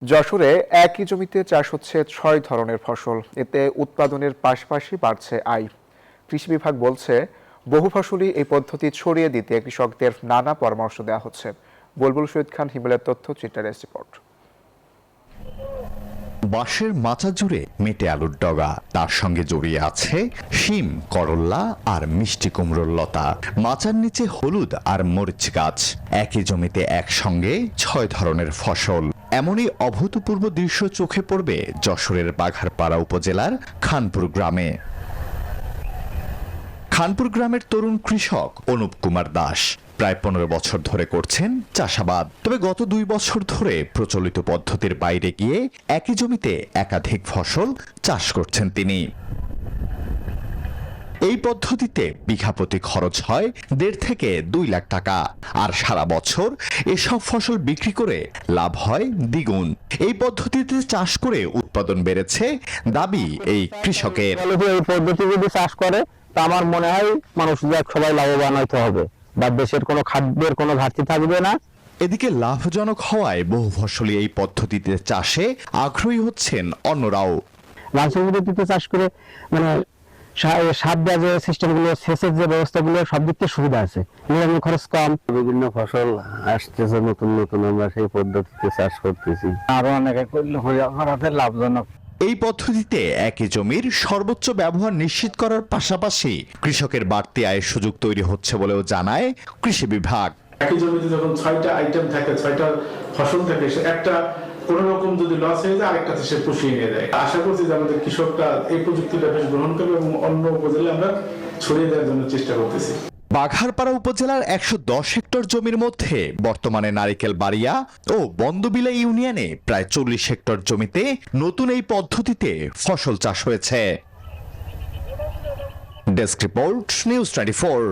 যশোরে একই জমিতে চাষ হচ্ছে ৬ ধরনের ফসল। এতে উৎপাদনের পাশাপাশি বাড়ছে আয়। কৃষি বিভাগ বলছে, বহু ফসলি এই পদ্ধতি ছড়িয়ে দিতে কৃষকদের নানা পরামর্শ দেওয়া হচ্ছে। বুলবুল শহীদ খান হিমেলের তথ্য চিত্রের রিপোর্ট। বাঁশের মাচা জুড়ে মেটে আলুর ডগা, তার সঙ্গে জড়িয়ে আছে শিম, করল্লা আর মিষ্টি কুমড়োর লতা। মাচার নিচে হলুদ আর মরিচ গাছ। একই জমিতে একসঙ্গে ৬ ধরনের ফসল। এমনই অভূতপূর্ব দৃশ্য চোখে পড়বে যশোরের বাঘারপাড়া উপজেলার খানপুর গ্রামে। খানপুর গ্রামের তরুণ কৃষক অনুপ কুমার দাস প্রায় ১৫ বছর ধরে করছেন চাষাবাদ। তবে গত ২ বছর ধরে প্রচলিত পদ্ধতির বাইরে গিয়ে একই জমিতে একাধিক ফসল চাষ করছেন তিনি। এই পদ্ধতিতে বিঘা প্রতি খরচ হয় ১.৫ থেকে ২ লাখ টাকা, আর সারা বছর এসব ফসল বিক্রি করে লাভ হয় দ্বিগুণ। এই পদ্ধতিতে চাষ করে উৎপাদন বেড়েছে দাবি এই কৃষকের। এই পদ্ধতি যদি চাষ করে তা আমার মনে হয় মানুষ সবাই লাভবান হতে হবে বা দেশের কোনো খাদ্যের কোনো ঘাটতি থাকবে না। এদিকে লাভজনক হওয়ায় বহু ফসলি এই পদ্ধতিতে চাষে আগ্রহী হচ্ছেন অন্যরাও। লাঞ্চের পদ্ধতিতে চাষ করে মানে সার দেওয়ার যে সিস্টেমগুলো, সেচের যে ব্যবস্থাগুলো, সব দিক থেকে সুবিধা আছে, নিরামি খরচ কম। বিভিন্ন ফসল আসতেছে নতুন নতুন, আমরা সেই পদ্ধতিতে চাষ করতেছি। আরো অনেকে করলে আমাদের লাভজনক। এই পদ্ধতিতে একই জমির সর্বোচ্চ ব্যবহার নিশ্চিত করার পাশাপাশি কৃষকের বাড়তি আয়ের সুযোগ তৈরি হচ্ছে বলেও জানায় কৃষি বিভাগ। একই জমিতে যখন ৬টা আইটেম থাকে, ৬টা ফসল থাকে, সে একটা কোনো রকম যদি লস হয়ে যায় আরেকটাতে সে পুষিয়ে নিয়ে যায়। আশা করছি যে আমাদের কৃষকরা এই প্রযুক্তিটা বেশ গ্রহণ করবে এবং অন্য উপজেলায় আমরা ছড়িয়ে দেওয়ার জন্য চেষ্টা করতেছি। বাঘারপাড়া উপজেলার ১১০ হেক্টর জমির মধ্যে বর্তমানে নারিকেল বাড়িয়া ও বন্দবিলা ইউনিয়নে প্রায় ৪০ হেক্টর জমিতে নতুন এই পদ্ধতিতে ফসল চাষ হয়েছে। Desk report, news 24।